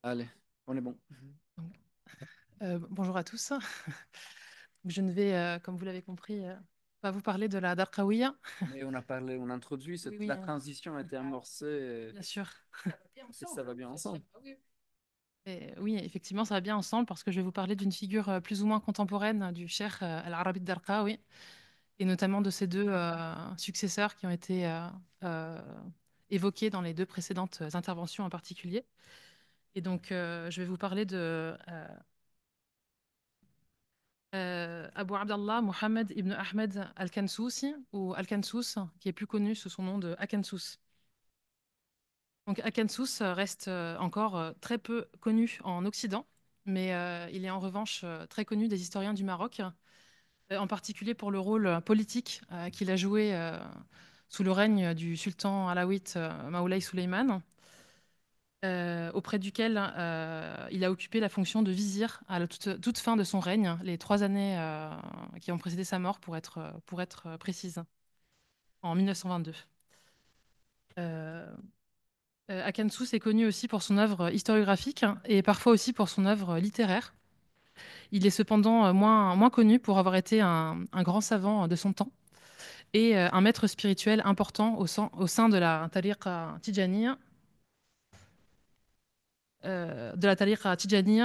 Allez, on est bon. Donc, bonjour à tous. Je ne vais, comme vous l'avez compris, pas vous parler de la Darqawiya. Mais on a parlé, on a introduit, Oui, la oui, transition a été amorcée bien sûr. et ça va bien ensemble. Et oui, effectivement, ça va bien ensemble parce que je vais vous parler d'une figure plus ou moins contemporaine du cheikh Al-Arabi Darqawi et notamment de ses deux successeurs qui ont été euh, évoqués dans les deux précédentes interventions en particulier. Et donc, je vais vous parler de Abu Abdallah Mohammed ibn Ahmed al-Kansoussi, ou Al-Kansous, qui est plus connu sous son nom de Akansous. Donc Akansous reste encore très peu connu en Occident, mais il est en revanche très connu des historiens du Maroc, en particulier pour le rôle politique qu'il a joué sous le règne du sultan alawite Maoulay Souleymane, auprès duquel il a occupé la fonction de vizir à la toute fin de son règne, les 3 années qui ont précédé sa mort, pour être précise, en 1922. Euh, Akansous est connu aussi pour son œuvre historiographique et parfois aussi pour son œuvre littéraire. Il est cependant moins connu pour avoir été un grand savant de son temps et un maître spirituel important au sein de la tariqa Tijaniya,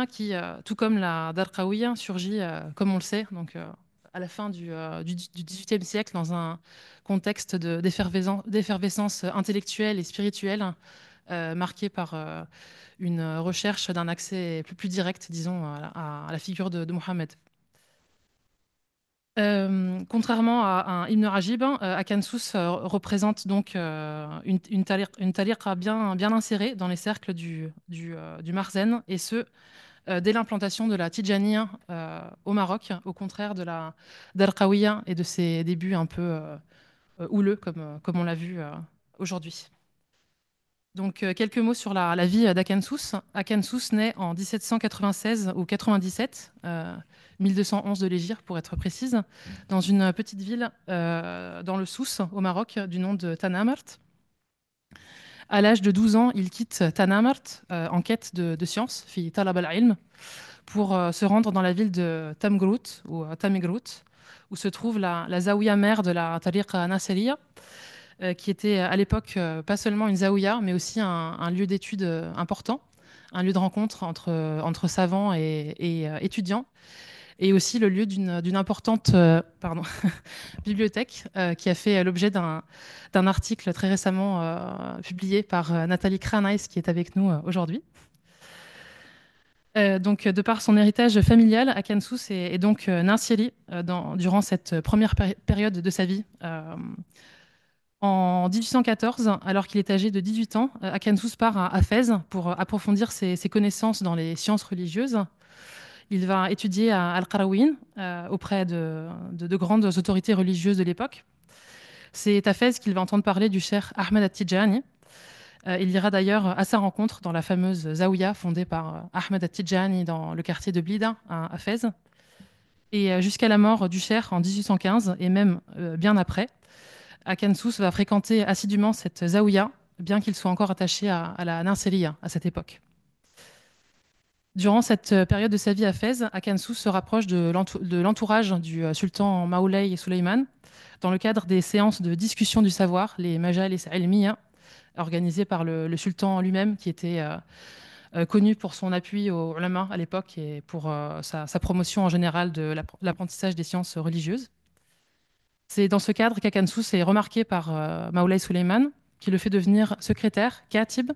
qui, tout comme la Darqawiya, surgit, comme on le sait, donc, à la fin du XVIIIe siècle dans un contexte d'effervescence intellectuelle et spirituelle marqué par une recherche d'un accès plus direct, disons, à la figure de Mohammed. Contrairement à un Ibn Rajib, Akansous représente donc une tariqa bien insérée dans les cercles du Marzen, et ce, dès l'implantation de la Tijaniyya au Maroc, au contraire de la d'Al-Qawiya et de ses débuts un peu houleux, comme on l'a vu aujourd'hui. Donc, quelques mots sur la vie d'Akansous. Akansous naît en 1796 ou 97, 1211 de l'Hégire pour être précise, dans une petite ville dans le Souss, au Maroc, du nom de Tanamart. À l'âge de 12 ans, il quitte Tanamart en quête de science, fi talab al-ilm, pour se rendre dans la ville de Tamgrout, ou Tamegrout, où se trouve la zaouia mère de la tariqa Nasseriyya, qui était à l'époque pas seulement une zaouia, mais aussi un lieu d'études important, un lieu de rencontre entre savants et étudiants, et aussi le lieu d'une importante pardon, bibliothèque qui a fait l'objet d'un article très récemment publié par Nathalie Kranais, qui est avec nous aujourd'hui. Donc, de par son héritage familial, Akansous est donc Ninsieli durant cette première période de sa vie. En 1814, alors qu'il est âgé de 18 ans, Akansous part à Fès pour approfondir ses connaissances dans les sciences religieuses. Il va étudier à Al-Qarawiyyin auprès de grandes autorités religieuses de l'époque. C'est à Fès qu'il va entendre parler du cheikh Ahmed At-Tijani. Il ira d'ailleurs à sa rencontre dans la fameuse Zaouia fondée par Ahmed At-Tijani dans le quartier de Blida à Fès. Et jusqu'à la mort du cheikh en 1815 et même bien après, Akansous va fréquenter assidûment cette Zaouia, bien qu'il soit encore attaché à la Ninseliya à cette époque. Durant cette période de sa vie à Fès, Akansous se rapproche de l'entourage du sultan Maoulay Suleiman dans le cadre des séances de discussion du savoir, les Majalis Ilmiya, organisées par le sultan lui-même, qui était connu pour son appui aux ulama à l'époque et pour sa promotion en général de l'apprentissage des sciences religieuses. C'est dans ce cadre qu'Akansous est remarqué par Maoulay Suleiman, qui le fait devenir secrétaire, katib,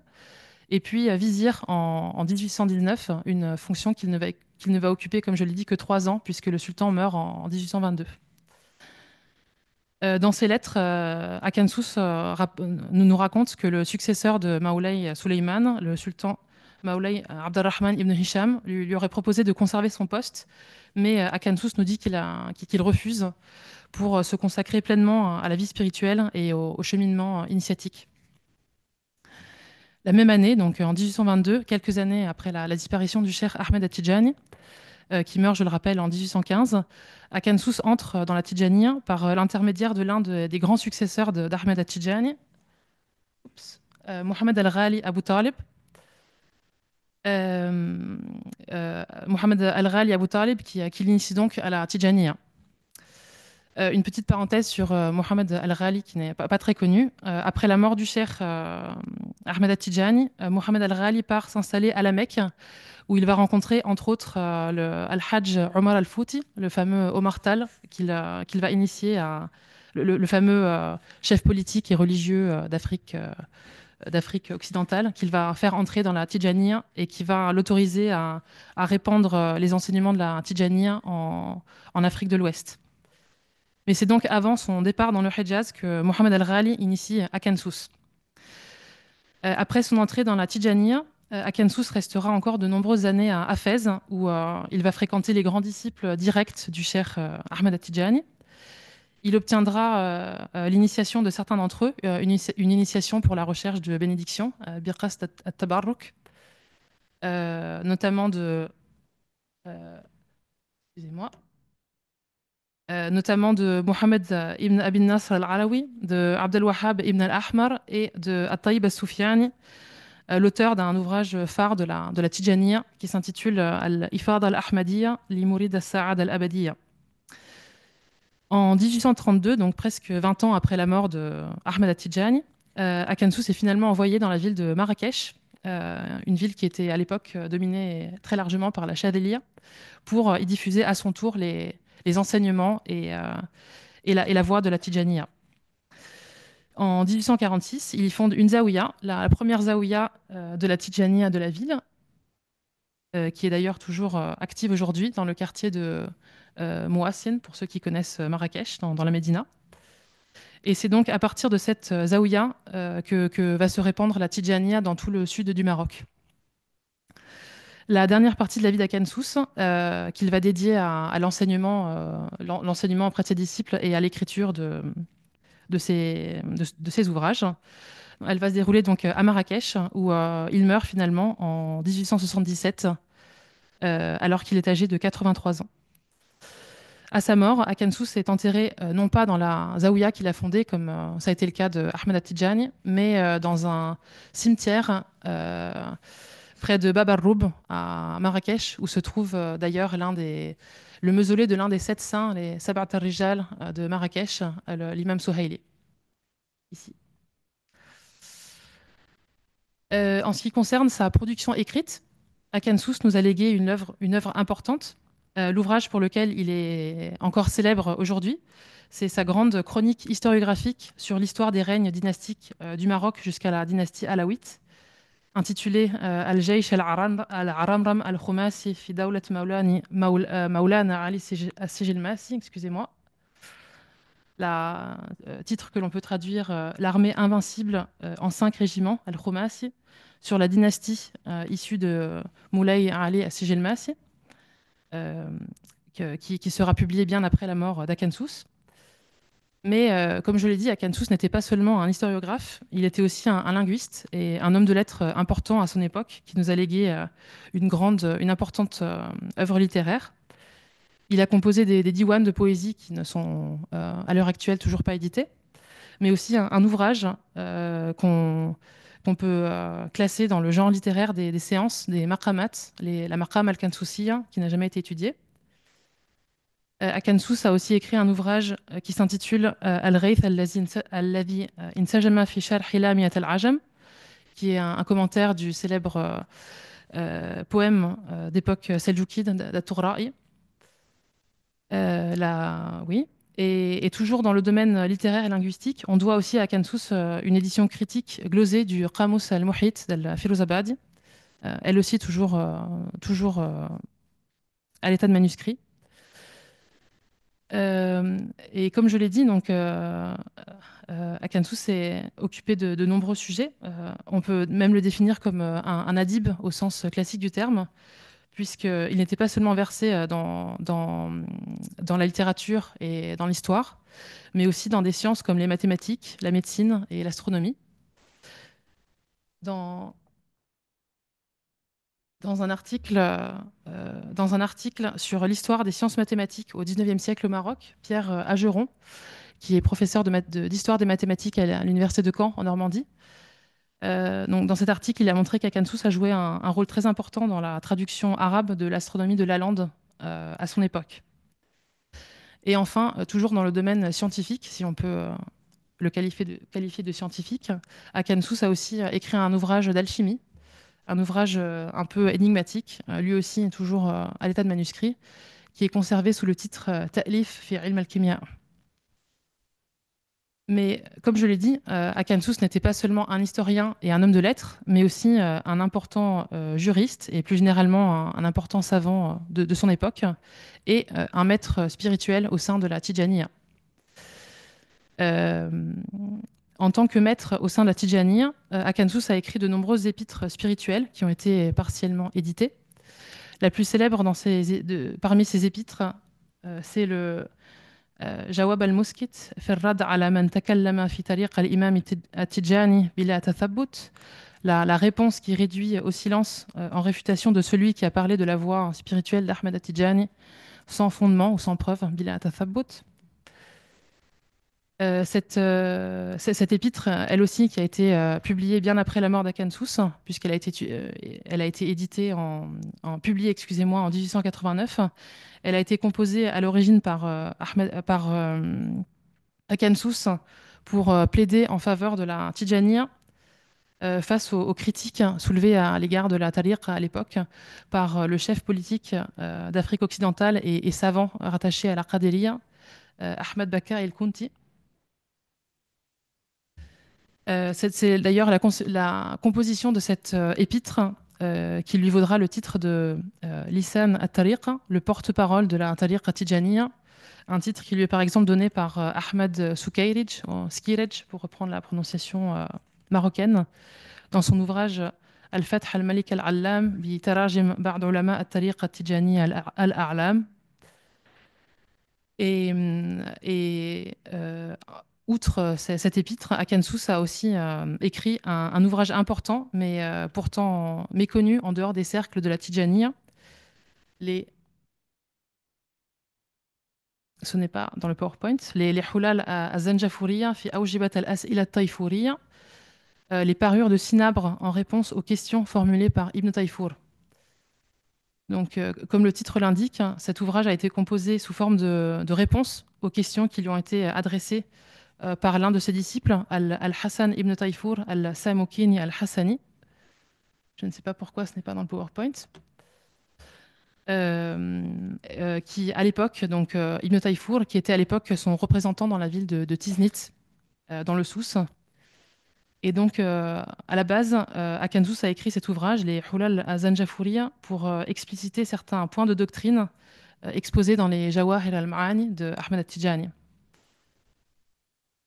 et puis vizir en 1819, une fonction qu'il ne va occuper, comme je l'ai dit, que 3 ans, puisque le sultan meurt en 1822. Dans ses lettres, Akansous nous raconte que le successeur de Maoulay Suleiman, le sultan Maoulay Abdelrahman ibn Hisham, lui aurait proposé de conserver son poste, mais Akansous nous dit qu'il refuse pour se consacrer pleinement à la vie spirituelle et au cheminement initiatique. La même année, donc en 1822, quelques années après la disparition du cheikh Ahmed At-Tijani, qui meurt, je le rappelle, en 1815, Akansous entre dans la Tijaniya par l'intermédiaire de l'un des grands successeurs d'Ahmed At-Tijani, Mohamed Al-Ghali Abu Talib. Mohamed Al-Ghali Abu Talib, qui l'initie donc à la Tijaniya. Une petite parenthèse sur Mohamed Al-Ghali, qui n'est pas très connu. Après la mort du cheikh Ahmed At-Tijani, Mohamed Al-Ghali part s'installer à la Mecque, où il va rencontrer entre autres Al-Hajj Omar Al-Fouti, le fameux Omar Tal, qu'il va initier le fameux chef politique et religieux d'Afrique occidentale, qu'il va faire entrer dans la Tijaniya et qui va l'autoriser à répandre les enseignements de la Tijaniya en Afrique de l'Ouest. Mais c'est donc avant son départ dans le Hejaz que Mohamed Al-Ghali initie Akensus. Après son entrée dans la Tijaniya, Akensus restera encore de nombreuses années à Fès, où il va fréquenter les grands disciples directs du cheikh Ahmed At-Tijani. Il obtiendra l'initiation de certains d'entre eux, une initiation pour la recherche de bénédiction, Birqas At-Tabarruk, notamment euh, excusez-moi, notamment de Mohamed ibn Abi Nasr al-Alawi, de Abdel Wahhab ibn al-Ahmar et de At-Tayyib al-Soufiani, l'auteur d'un ouvrage phare de la Tijaniya qui s'intitule Al-Ifad al-Ahmadiyya li Murid al-Sa'ad al-Abadiyya. En 1832, donc presque 20 ans après la mort de Ahmed At-Tijani, Akensus est finalement envoyé dans la ville de Marrakech, une ville qui était à l'époque dominée très largement par la Chadélia, pour y diffuser à son tour les enseignements et la voie de la Tijaniya. En 1846, il y fonde une zaouïa, la première zaouïa de la Tijaniya de la ville, qui est d'ailleurs toujours active aujourd'hui dans le quartier de Mouassine, pour ceux qui connaissent Marrakech, dans la Médina. Et c'est donc à partir de cette zaouïa que va se répandre la Tijaniya dans tout le sud du Maroc. La dernière partie de la vie d'Akensus, qu'il va dédier à l'enseignement auprès de ses disciples et à l'écriture de ses ouvrages. Elle va se dérouler donc à Marrakech, où il meurt finalement en 1877, alors qu'il est âgé de 83 ans. À sa mort, Akensus est enterré non pas dans la zaouïa qu'il a fondée, comme ça a été le cas de Ahmed At-Tijani, mais dans un cimetière près de Bab al-Roub, à Marrakech, où se trouve d'ailleurs le mausolée de l'un des 7 saints, les Sab'at al-Rijal de Marrakech, l'imam Souhaili, ici. En ce qui concerne sa production écrite, Akensus nous a légué une œuvre importante. L'ouvrage pour lequel il est encore célèbre aujourd'hui, c'est sa grande chronique historiographique sur l'histoire des règnes dynastiques du Maroc jusqu'à la dynastie alawite, intitulée Al-Jaysh al-Aramram al-Khumasi fi Dawlat Maulana Ali Sijilmasi, excusez-moi. Titre que l'on peut traduire l'armée invincible en 5 régiments, al-Khumasi, sur la dynastie issue de Moulay Ali Sijilmasi, qui sera publié bien après la mort d'Akensus. Mais comme je l'ai dit, Akensus n'était pas seulement un historiographe, il était aussi un linguiste et un homme de lettres important à son époque, qui nous a légué une importante œuvre littéraire. Il a composé des diwans de poésie qui ne sont à l'heure actuelle toujours pas édités, mais aussi un ouvrage qu'on peut classer dans le genre littéraire des séances, des maqamats, la maqam al-Kansousiyya, qui n'a jamais été étudiée. Akensus a aussi écrit un ouvrage qui s'intitule Al-Ghayth alladhi insajama fi sharhi lamiyat al-ajam, qui est un commentaire du célèbre poème d'époque seljoukide d'At-Tughra'i. Oui. Et toujours dans le domaine littéraire et linguistique, on doit aussi à Akensus une édition critique glosée du Qamus al-Muhit d'Al-Firuzabadi, elle aussi toujours à l'état de manuscrit. Et comme je l'ai dit, donc, Akensus s'est occupé de nombreux sujets. On peut même le définir comme un adib au sens classique du terme, puisqu'il n'était pas seulement versé dans la littérature et dans l'histoire, mais aussi dans des sciences comme les mathématiques, la médecine et l'astronomie. Dans, dans un article, sur l'histoire des sciences mathématiques au XIXe siècle au Maroc, Pierre Ageron, qui est professeur d'histoire des mathématiques à l'université de Caen en Normandie, Donc, dans cet article, il a montré qu'Akan Sous a joué un rôle très important dans la traduction arabe de l'astronomie de Lalande à son époque. Et enfin, toujours dans le domaine scientifique, si on peut le qualifier de scientifique, Akan Sous a aussi écrit un ouvrage d'alchimie, un ouvrage un peu énigmatique, lui aussi toujours à l'état de manuscrit, qui est conservé sous le titre Ta'lif fi ilm al-kimya. Mais comme je l'ai dit, Akan Sous n'était pas seulement un historien et un homme de lettres, mais aussi un important juriste et plus généralement un important savant de son époque et un maître spirituel au sein de la Tijaniya. Euh, En tant que maître au sein de la Tijaniya, Akan Sous a écrit de nombreuses épîtres spirituelles qui ont été partiellement éditées. La plus célèbre parmi ces épîtres, c'est le جواب المسكت في الرد على من تكلم في طريق الإمام التجاني بلا تثبت. La réponse qui réduit au silence en réfutation de celui qui a parlé de la voie spirituelle d'Ahmed At-Tijani sans fondement ou sans preuve, bila tathabbut. Cette épître, elle aussi, qui a été publiée bien après la mort d'Akan Sous, puisqu'elle a été, elle a été éditée publiée, excusez-moi, en 1889. Elle a été composée à l'origine par Akan Sous pour plaider en faveur de la Tijaniya face aux critiques soulevées à l'égard de la tariqa à l'époque par le chef politique d'Afrique occidentale et savant rattaché à la Qadiriya, Ahmed Baka el-Kunti. C'est d'ailleurs la composition de cette épître qui lui vaudra le titre de Lisan at-Tariqa, le porte-parole de la Tariqa Tijaniya, un titre qui lui est par exemple donné par Ahmed Soukayrij, ou Skirej pour reprendre la prononciation marocaine, dans son ouvrage Al-Fath al-Malik al-Allam bi tarajim ba'd ulama at-Tariqa Tijaniya al-A'lam. Et outre cet épître, Akan Sous a aussi écrit un ouvrage important, mais pourtant méconnu en dehors des cercles de la Tijaniya. Ce n'est pas dans le PowerPoint. Les Hulal az-Zanjafuriya fi awjibat al-as'ila at-Tayfuriyya, les parures de Cinabre en réponse aux questions formulées par Ibn Tayfur. Donc, comme le titre l'indique, cet ouvrage a été composé sous forme de réponses aux questions qui lui ont été adressées par l'un de ses disciples, Al-Hassan ibn Tayfur al-Samukini al-Hassani. Je ne sais pas pourquoi ce n'est pas dans le PowerPoint. Qui, à l'époque, donc Ibn Tayfur, qui était à l'époque son représentant dans la ville de Tiznit, dans le Souss. Et donc, à la base, Akan Sous a écrit cet ouvrage, les Hulal az-Zanjafuriya, pour expliciter certains points de doctrine exposés dans les Jawahir al-Ma'ani de Ahmed At-Tijani.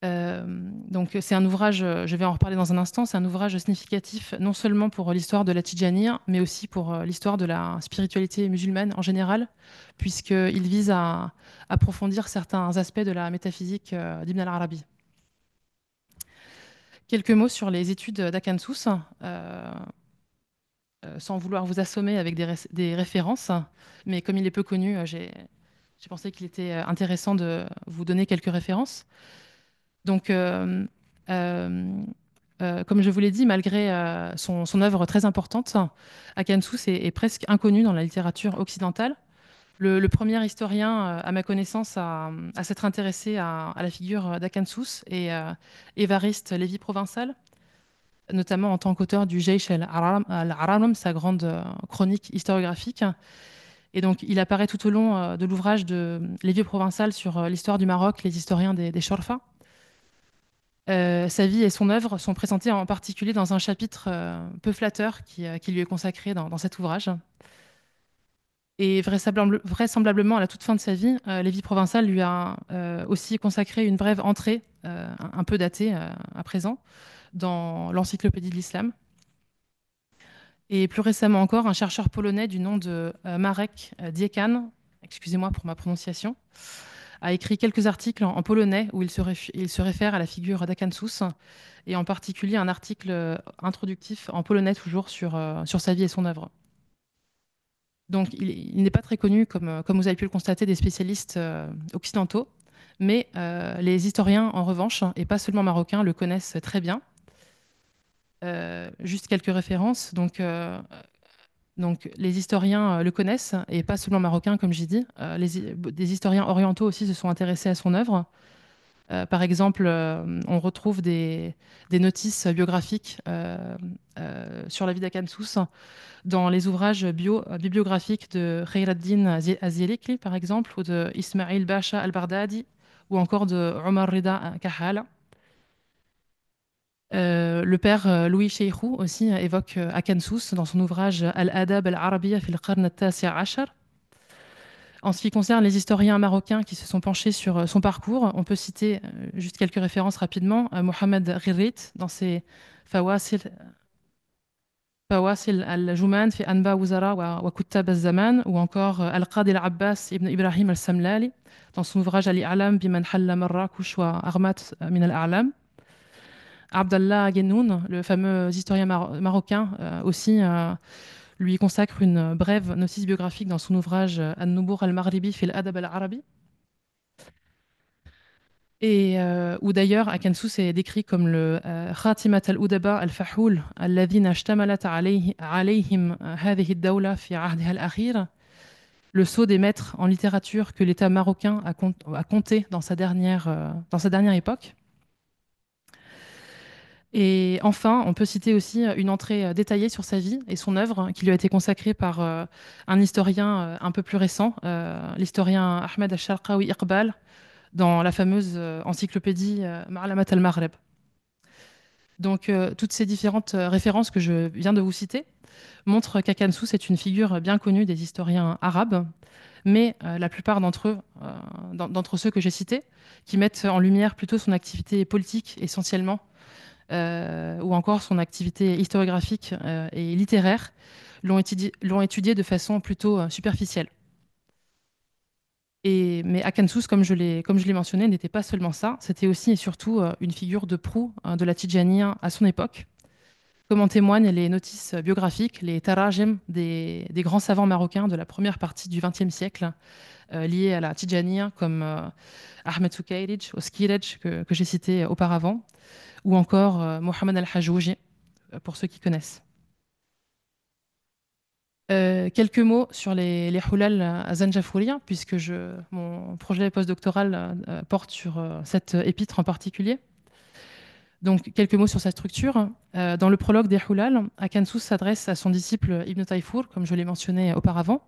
Donc c'est un ouvrage, je vais en reparler dans un instant, c'est un ouvrage significatif non seulement pour l'histoire de la Tijaniya, mais aussi pour l'histoire de la spiritualité musulmane en général, puisqu'il vise à approfondir certains aspects de la métaphysique d'Ibn al-Arabi. Quelques mots sur les études d'Akan Sous, sans vouloir vous assommer avec des références, mais comme il est peu connu, j'ai pensé qu'il était intéressant de vous donner quelques références. Donc, comme je vous l'ai dit, malgré son œuvre très importante, Akan Sous est presque inconnu dans la littérature occidentale. Le premier historien, à ma connaissance, à s'être intéressé à la figure d'Akan Sous est Évariste Lévy-Provençal, notamment en tant qu'auteur du Jaysh al-Aralam, sa grande chronique historiographique. Et donc, il apparaît tout au long de l'ouvrage de Lévy-Provençal sur l'histoire du Maroc, les historiens des Chorfa. Sa vie et son œuvre sont présentés en particulier dans un chapitre peu flatteur qui lui est consacré dans cet ouvrage. Et vraisemblablement, à la toute fin de sa vie, Lévy-Provençal lui a aussi consacré une brève entrée, un peu datée à présent, dans l'Encyclopédie de l'Islam. Et plus récemment encore, un chercheur polonais du nom de Marek Diekan, excusez-moi pour ma prononciation, a écrit quelques articles en polonais où il se réfère à la figure d'Akan Sous, et en particulier un article introductif en polonais toujours sur sa vie et son œuvre. Donc il n'est pas très connu, comme vous avez pu le constater, des spécialistes occidentaux, mais les historiens, en revanche, et pas seulement marocains, le connaissent très bien. Juste quelques références. Donc, les historiens le connaissent, et pas seulement marocains, comme j'ai dit. Des historiens orientaux aussi se sont intéressés à son œuvre. Par exemple, on retrouve des notices biographiques sur la vie d'Akamsous dans les ouvrages bibliographiques de Khayr Azielikli, par exemple, ou de Ismail Basha al-Bardadi, ou encore de Omar Rida Kahala. Le père Louis Cheikhu aussi évoque Akansus dans son ouvrage Al-Adab al-Arabiya fil Qarn al-Tasi' Ashar. En ce qui concerne les historiens marocains qui se sont penchés sur son parcours, on peut citer juste quelques références rapidement. Mohamed Ghirrit dans ses Fawasil, Fawasil al-Juman fi Anba Wuzara wa Kuttab al-Zaman, ou encore Al-Qadi al-Abbas ibn Ibrahim al-Samlali dans son ouvrage Al-I'lam biman halla Marrakush wa Armat min al-A'lam. Abdallah Gennoun, le fameux historien marocain, aussi lui consacre une brève notice biographique dans son ouvrage An-Nubur al-Maghribi fil Adab al-Arabi. Et où d'ailleurs Akansus est décrit comme le Khatimat al-Udaba al-Fahoul alladhina ishtamalat alayhim hadhihi ad-dawla fi ahdiha al-akhir, le sceau des maîtres en littérature que l'État marocain a compté dans sa dernière époque. Et enfin, on peut citer aussi une entrée détaillée sur sa vie et son œuvre qui lui a été consacrée par un historien un peu plus récent, l'historien Ahmed al-Sharqawi Iqbal, dans la fameuse encyclopédie Ma'lamat al-Maghreb. Donc, toutes ces différentes références que je viens de vous citer montrent qu'Akansus est une figure bien connue des historiens arabes, mais la plupart d'entre eux, d'entre ceux que j'ai cités, qui mettent en lumière plutôt son activité politique essentiellement, ou encore son activité historiographique et littéraire, l'ont étudié de façon plutôt superficielle. Mais Akansus, comme je l'ai mentionné, n'était pas seulement ça, c'était aussi et surtout une figure de proue de la Tidjaniya à son époque, comme en témoignent les notices biographiques, les tarajem des grands savants marocains de la première partie du XXe siècle, liés à la Tidjaniya, comme Ahmed Soukayrij, Oskirej, que j'ai cité auparavant, ou encore Mohamed al-Hajouji, pour ceux qui connaissent. Quelques mots sur les Hulal à Zanjafouria, puisque mon projet postdoctoral porte sur cette épître en particulier. Donc, quelques mots sur sa structure. Dans le prologue des Hulal, Akansus s'adresse à son disciple Ibn Tayfour, comme je l'ai mentionné auparavant,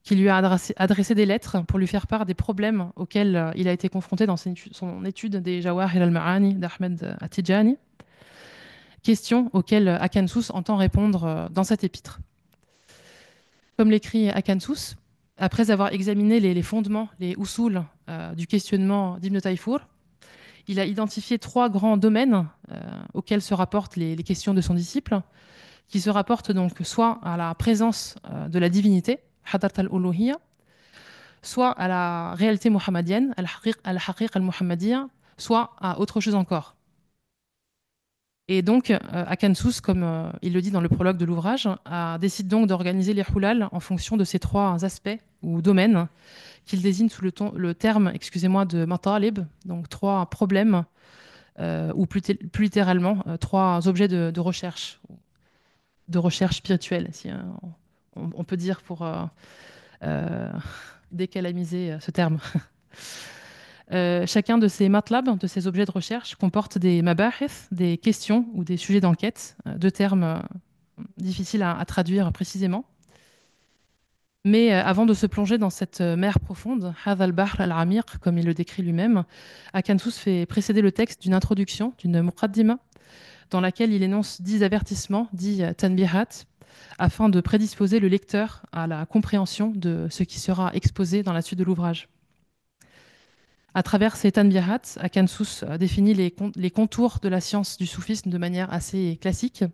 qui lui a adressé des lettres pour lui faire part des problèmes auxquels il a été confronté dans son étude des Jawahir al-Ma'ani d'Ahmed At-Tijani, questions auxquelles Akansus entend répondre dans cette épître. Comme l'écrit Akansus, après avoir examiné les fondements, les usul du questionnement d'Ibn Tayfour, il a identifié 3 grands domaines auxquels se rapportent les questions de son disciple, qui se rapportent donc soit à la présence de la divinité, Hadrat al-Uluhiyya, soit à la réalité mohammadienne, al-Haqiq al-Muhammadiyya, soit à autre chose encore. Et donc, Akansus, comme il le dit dans le prologue de l'ouvrage, décide donc d'organiser les hulal en fonction de ces 3 aspects ou domaines qu'il désigne sous le terme, excusez-moi, de matalib, donc 3 problèmes, ou plus littéralement, 3 objets de recherche spirituelle, si on peut dire pour euh, décalamiser ce terme. Chacun de ces matlab, de ces objets de recherche, comporte des mabahith, des questions ou des sujets d'enquête, 2 termes difficiles à traduire précisément. Mais avant de se plonger dans cette mer profonde, Hadha al-Bahr al-Amiq, comme il le décrit lui-même, Akansus fait précéder le texte d'une introduction, d'une muqaddima, dans laquelle il énonce 10 avertissements, 10 tanbihat, afin de prédisposer le lecteur à la compréhension de ce qui sera exposé dans la suite de l'ouvrage. À travers ces tanbihat, Akansus définit les contours de la science du soufisme de manière assez classique.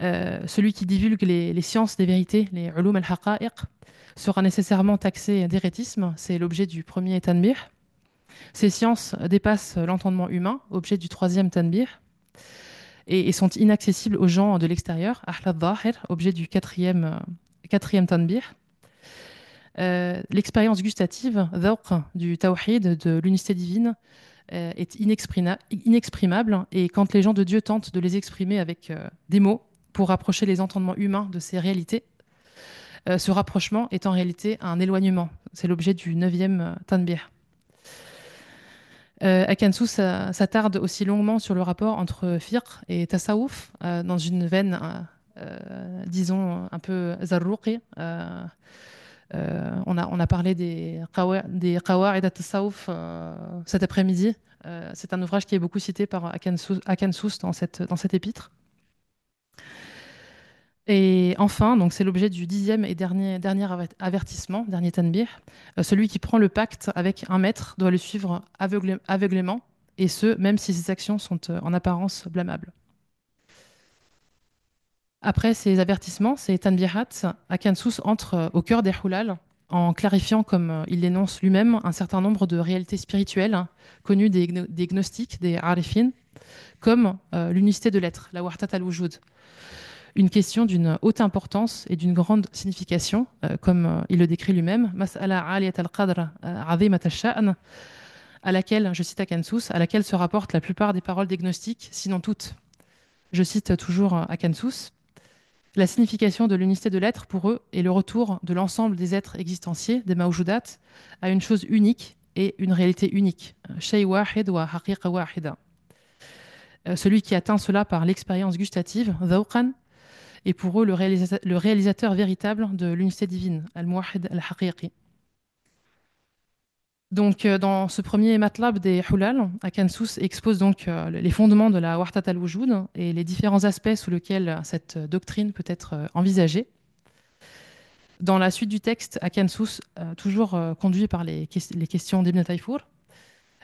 Celui qui divulgue les sciences des vérités, les ulum al-haqa'iq, sera nécessairement taxé d'hérétisme. C'est l'objet du premier tanbih. Ces sciences dépassent l'entendement humain, objet du 3e tanbih, et sont inaccessibles aux gens de l'extérieur, ahlad dhahir, objet du 4e tanbih. L'expérience gustative, dhawq, du tawhid, de l'unité divine, est inexprimable. Et quand les gens de Dieu tentent de les exprimer avec des mots pour rapprocher les entendements humains de ces réalités, ce rapprochement est en réalité un éloignement. C'est l'objet du neuvième tanbih. Akansu s'attarde aussi longuement sur le rapport entre fiqh et tasawuf, dans une veine, disons, un peu zarruqi. On a parlé des qawa'id at-tasawuf cet après-midi. C'est un ouvrage qui est beaucoup cité par Akansus dans cet épître. Et enfin, donc c'est l'objet du dixième et dernier avertissement, dernier tanbih. Celui qui prend le pacte avec un maître doit le suivre aveuglément, et ce, même si ses actions sont en apparence blâmables. Après ces avertissements, ces tanbihat, Akansus entre au cœur des hulal en clarifiant, comme il l'énonce lui-même, un certain nombre de réalités spirituelles connues des gnostiques, des arifin, comme l'unicité de l'être, la wahdat al-wujud. Une question d'une haute importance et d'une grande signification, comme il le décrit lui-même, Mas'ala aliyat al-qadr azimat al-sha'n, à laquelle, je cite Akansus, à laquelle se rapportent la plupart des paroles des gnostiques, sinon toutes. Je cite toujours Akansus. La signification de l'unicité de l'être pour eux est le retour de l'ensemble des êtres existentiels, des mawjudat, à une chose unique et une réalité unique. Shay wahid wa haqiqa wahida. Celui qui atteint cela par l'expérience gustative, dhawqan, est pour eux le réalisateur véritable de l'unité divine, al-muwahhid al-haqiqi. Donc, dans ce premier matlab des Hulal, Akansus expose donc les fondements de la Wahdat al-Wujud et les différents aspects sous lesquels cette doctrine peut être envisagée. Dans la suite du texte, Akansus, toujours conduit par les questions d'Ibn Tayfur,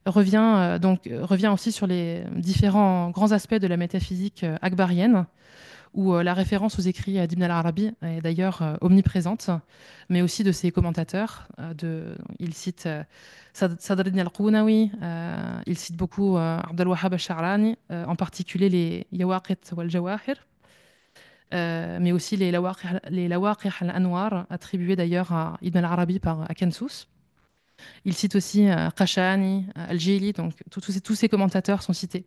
revient aussi sur les différents grands aspects de la métaphysique akbarienne, où la référence aux écrits d'Ibn al-Arabi est d'ailleurs omniprésente, mais aussi de ses commentateurs. Il cite Sadruddin al-Qunawi, il cite beaucoup Abd al-Wahhab al-Sha'rani, en particulier les Yawaqit wal-Jawahir, mais aussi les Lawaqih al-Anwar, attribués d'ailleurs à Ibn al-Arabi par Akansus. Il cite aussi Qashani, al-Jili, donc tous ces commentateurs sont cités.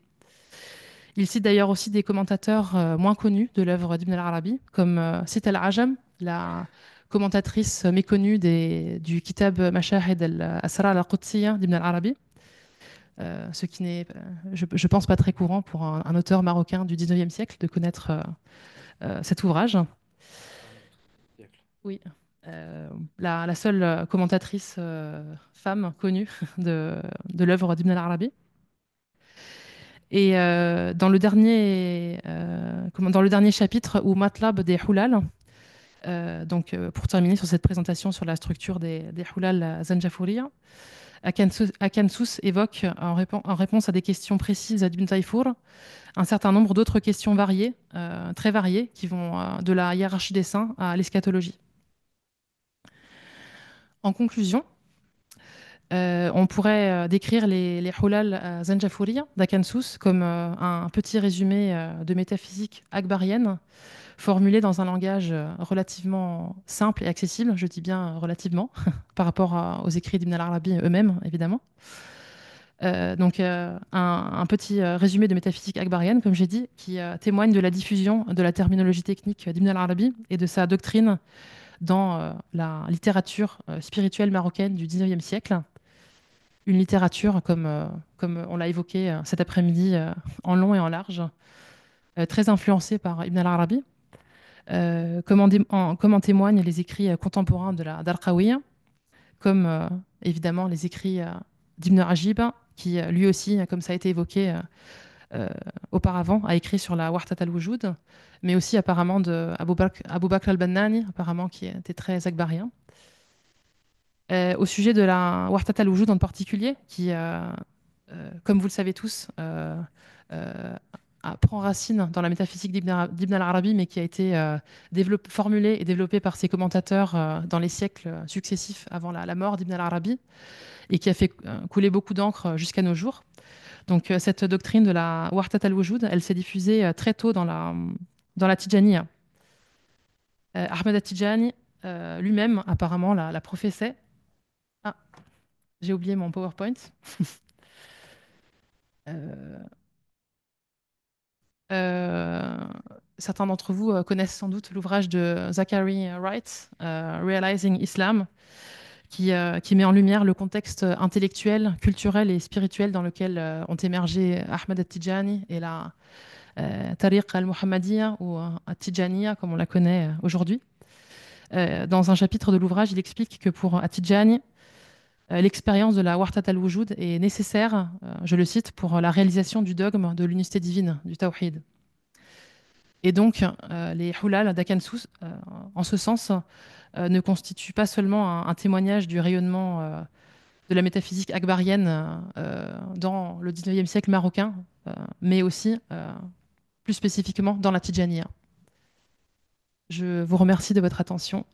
Il cite d'ailleurs aussi des commentateurs moins connus de l'œuvre d'Ibn al-Arabi, comme Sit al-Ajam, la commentatrice méconnue du Kitab Mashahid al-Asrar al-Qudsiyya d'Ibn al-Arabi, ce qui n'est, je pense, pas très courant pour un auteur marocain du 19e siècle de connaître cet ouvrage. Oui. La seule commentatrice femme connue de l'œuvre d'Ibn al-Arabi. Et dans le dernier chapitre, ou Matlab des Hulal, pour terminer sur cette présentation sur la structure des Hulal Zanjafouriya, Akansus évoque, en réponse à des questions précises d'Ibn Tayfur, un certain nombre d'autres questions variées, très variées, qui vont de la hiérarchie des saints à l'eschatologie. En conclusion, on pourrait décrire les Hulal Zanjafouriya d'Akansus comme un petit résumé de métaphysique akbarienne, formulé dans un langage relativement simple et accessible, je dis bien relativement, par rapport aux écrits d'Ibn al-Arabi eux-mêmes, évidemment. Un petit résumé de métaphysique akbarienne, comme j'ai dit, qui témoigne de la diffusion de la terminologie technique d'Ibn al-Arabi et de sa doctrine dans la littérature spirituelle marocaine du 19e siècle. Une littérature, comme on l'a évoqué cet après-midi, en long et en large, très influencée par Ibn al-Arabi, comme en témoignent les écrits contemporains de la d'Al-Qawi, comme évidemment les écrits d'Ibn Rajib, qui lui aussi, comme ça a été évoqué auparavant, a écrit sur la Wahdat al-Wujud, mais aussi apparemment de Abu Bakr al-Bannani, apparemment qui était très akbarien. Au sujet de la Wahdat al-Wujud en particulier, qui, comme vous le savez tous, prend racine dans la métaphysique d'Ibn al-Arabi, mais qui a été formulée et développée par ses commentateurs dans les siècles successifs avant la mort d'Ibn al-Arabi, et qui a fait couler beaucoup d'encre jusqu'à nos jours. Donc cette doctrine de la Wahdat al-Wujud, elle s'est diffusée très tôt dans la Tijaniya. Ahmed al-Tijani lui-même, apparemment, la professait. Ah, j'ai oublié mon PowerPoint. Euh, euh, Certains d'entre vous connaissent sans doute l'ouvrage de Zachary Wright, Realizing Islam, qui met en lumière le contexte intellectuel, culturel et spirituel dans lequel ont émergé Ahmed al-Tijani et la Tariq al-Muhammadiyya ou al-Tijaniya, comme on la connaît aujourd'hui. Dans un chapitre de l'ouvrage, il explique que pour At-Tijani, l'expérience de la Wahdat al-Wujud est nécessaire, je le cite, pour la réalisation du dogme de l'unité divine, du Tawhid. Et donc, les Hulal d'Akansus, en ce sens, ne constituent pas seulement un témoignage du rayonnement de la métaphysique akbarienne dans le 19e siècle marocain, mais aussi, plus spécifiquement, dans la Tijaniya. Je vous remercie de votre attention.